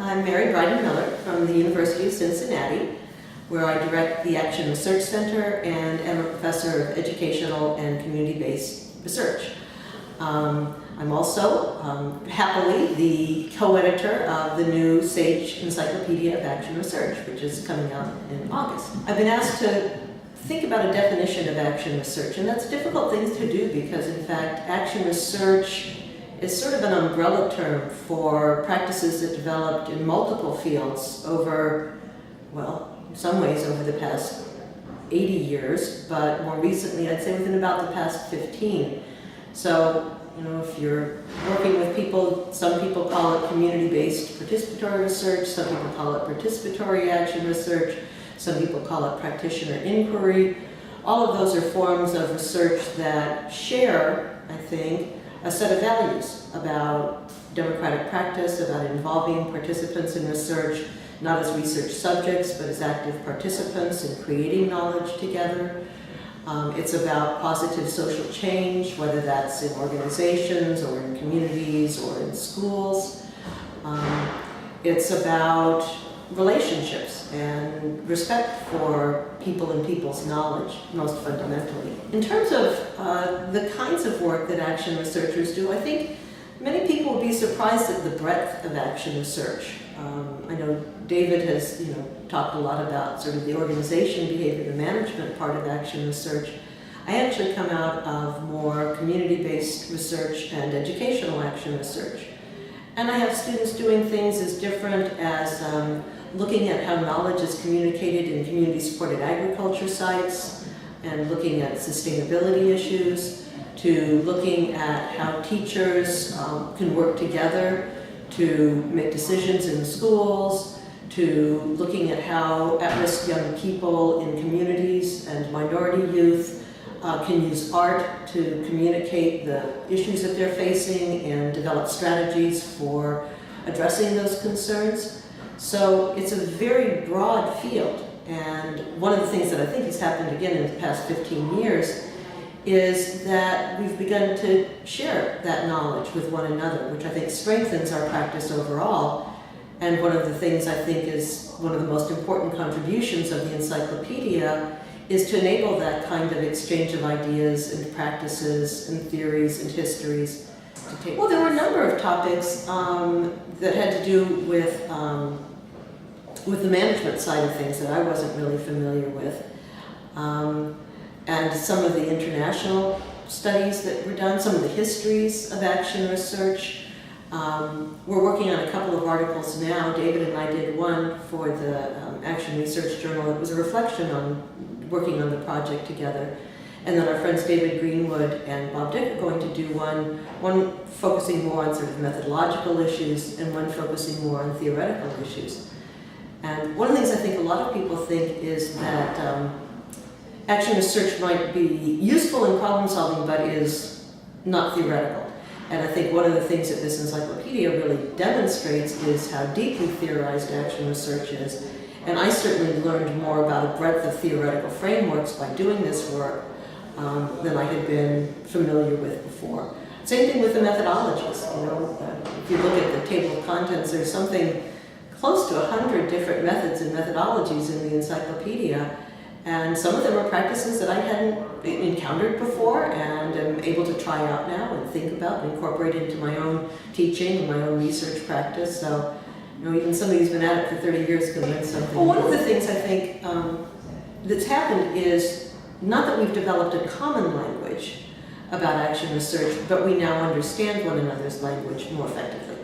I'm Mary Brydon-Miller from the University of Cincinnati, where I direct the Action Research Center and am a professor of educational and community-based research. I'm also, happily, the co-editor of the new SAGE Encyclopedia of Action Research, which is coming out in August. I've been asked to think about a definition of action research, and that's a difficult thing to do because, in fact, action research is sort of an umbrella term for practices that developed in multiple fields over, well, in some ways over the past 80 years, but more recently, I'd say within about the past 15. So, you know, if you're working with people, some people call it community-based participatory research, some people call it participatory action research, some people call it practitioner inquiry. All of those are forms of research that share, I think, a set of values about democratic practice, about involving participants in research, not as research subjects, but as active participants in creating knowledge together. It's about positive social change, whether that's in organizations or in communities or in schools. It's about relationships and respect for people and people's knowledge, most fundamentally. In terms of the kinds of work that action researchers do, I think many people will be surprised at the breadth of action research. I know David has, talked a lot about sort of the organization behavior, the management part of action research. I actually come out of more community-based research and educational action research. And I have students doing things as different as looking at how knowledge is communicated in community-supported agriculture sites and looking at sustainability issues, to looking at how teachers can work together to make decisions in schools, to looking at how at-risk young people in communities and minority youth can use art to communicate the issues that they're facing and develop strategies for addressing those concerns. So it's a very broad field, and one of the things that I think has happened again in the past 15 years is that we've begun to share that knowledge with one another, which I think strengthens our practice overall. And one of the things I think is one of the most important contributions of the encyclopedia is to enable that kind of exchange of ideas and practices and theories and histories to take. Well, there were a number of topics that had to do with the management side of things that I wasn't really familiar with. And some of the international studies that were done, some of the histories of action research. We're working on a couple of articles now. David and I did one for the Action Research Journal. It was a reflection on working on the project together. And then our friends David Greenwood and Bob Dick are going to do one focusing more on sort of methodological issues and one focusing more on theoretical issues. And one of the things I think a lot of people think is that action research might be useful in problem solving, but is not theoretical. And I think one of the things that this encyclopedia really demonstrates is how deeply theorized action research is. And I certainly learned more about a breadth of theoretical frameworks by doing this work than I had been familiar with before. Same thing with the methodologies. If you look at the table of contents, there's something close to 100 different methods and methodologies in the encyclopedia. And some of them are practices that I hadn't encountered before and am able to try out now and think about and incorporate into my own teaching and my own research practice. So, even somebody who's been at it for 30 years can learn something. Well, one of the things I think that's happened is not that we've developed a common language about action research, but we now understand one another's language more effectively.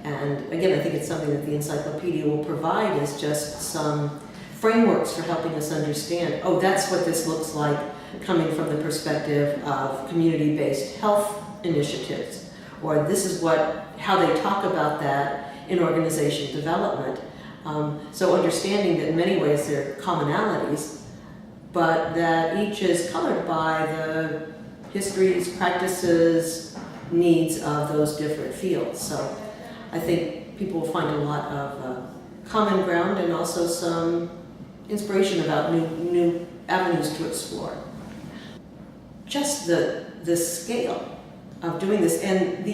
And again, I think it's something that the encyclopedia will provide is just some frameworks for helping us understand, oh, that's what this looks like coming from the perspective of community-based health initiatives, or this is how they talk about that in organization development. So understanding that in many ways there are commonalities, but that each is colored by the histories, practices, needs of those different fields. So I think people will find a lot of common ground and also some inspiration about new avenues to explore. Just the scale of doing this and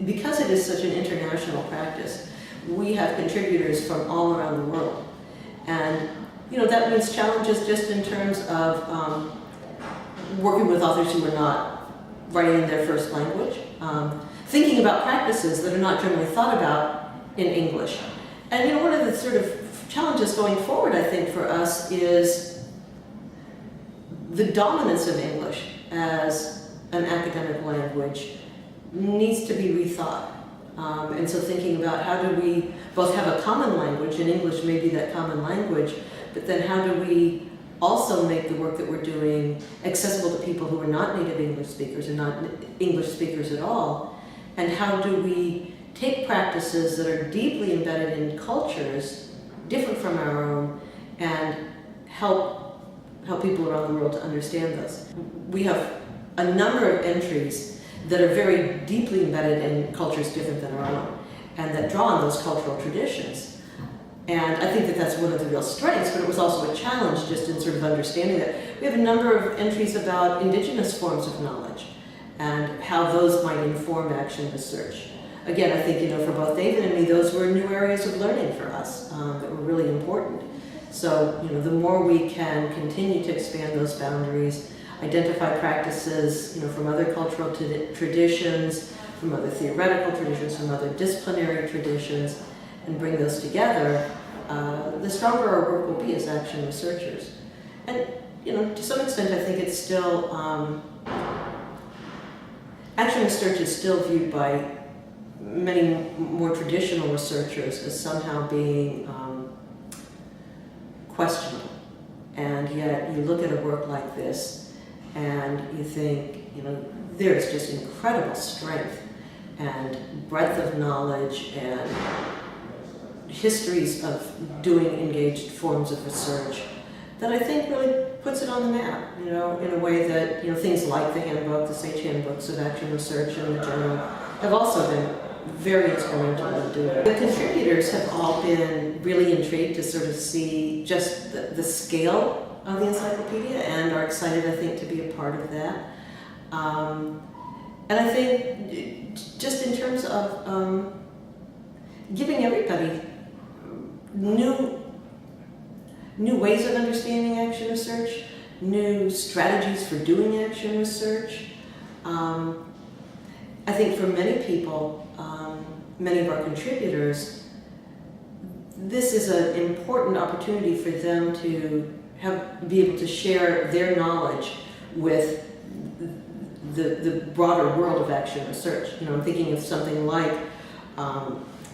because it is such an international practice, we have contributors from all around the world. And that means challenges just in terms of working with authors who are not writing in their first language, thinking about practices that are not generally thought about in English. And one of the sort of challenges going forward, I think, for us is the dominance of English as an academic language needs to be rethought. And so thinking about how do we both have a common language, and English may be that common language, but then how do we also make the work that we're doing accessible to people who are not native English speakers and not English speakers at all? And how do we take practices that are deeply embedded in cultures different from our own and help people around the world to understand those? We have a number of entries that are very deeply embedded in cultures different than our own and that draw on those cultural traditions. And I think that that's one of the real strengths, but it was also a challenge just in sort of understanding that we have a number of entries about indigenous forms of knowledge and how those might inform action research. Again, I think, for both David and me, those were new areas of learning for us that were really important. So, the more we can continue to expand those boundaries, identify practices, from other cultural traditions, from other theoretical traditions, from other disciplinary traditions, and bring those together, the stronger our work will be as action researchers. And, to some extent, I think it's still, action research is still viewed by many more traditional researchers as somehow being questionable. And yet, you look at a work like this, and you think, there's just incredible strength and breadth of knowledge and histories of doing engaged forms of research that I think really puts it on the map, in a way that, things like the handbook, the Sage handbooks of action research and the journal have also been very instrumental in doing it. The contributors have all been really intrigued to sort of see just the scale of the encyclopedia and are excited, I think, to be a part of that. And I think just in terms of giving everybody new ways of understanding action research, new strategies for doing action research. I think for many people, many of our contributors, this is an important opportunity for them to be able to share their knowledge with the broader world of action research. I'm thinking of something like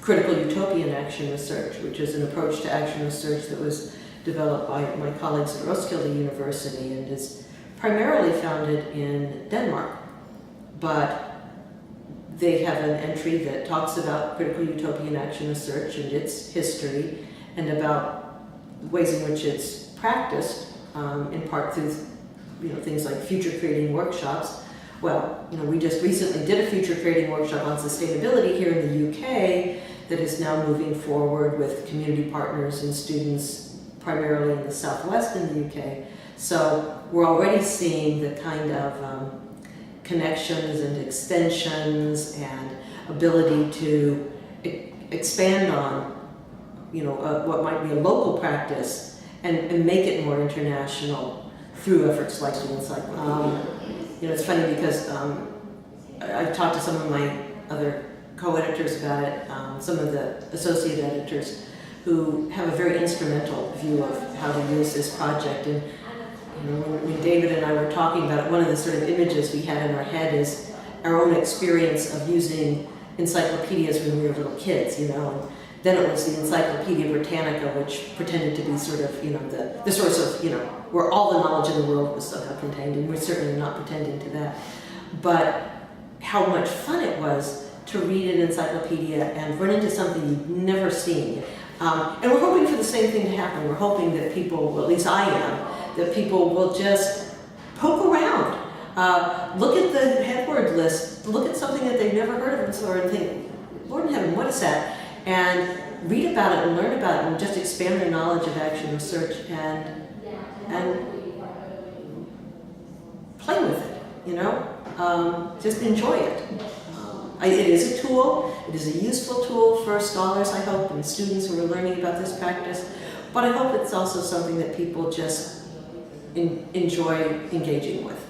critical utopian action research, which is an approach to action research that was developed by my colleagues at Roskilde University and is primarily founded in Denmark. But they have an entry that talks about critical utopian action research and its history and about ways in which it's practiced, in part through things like future creating workshops. Well, we just recently did a future creating workshop on sustainability here in the UK that is now moving forward with community partners and students primarily in the Southwest in the UK. So we're already seeing the kind of connections and extensions and ability to expand on, what might be a local practice and make it more international through efforts like the Encyclopedia. It's funny because I've talked to some of my other co-editors about it, some of the associate editors who have a very instrumental view of how to use this project. And when David and I were talking about it, one of the sort of images we had in our head is our own experience of using encyclopedias when we were little kids, and then it was the Encyclopedia Britannica, which pretended to be sort of, the source of, where all the knowledge in the world was somehow contained, and we're certainly not pretending to that. But how much fun it was to read an encyclopedia and run into something you've never seen. And we're hoping for the same thing to happen. We're hoping that people, well, at least I am, that people will just poke around, look at the headword list, look at something that they've never heard of and think, Lord in heaven, what is that? And read about it and learn about it and just expand their knowledge of action research and play with it, just enjoy it. It is a tool, it is a useful tool for scholars, I hope, and students who are learning about this practice, but I hope it's also something that people just enjoy engaging with.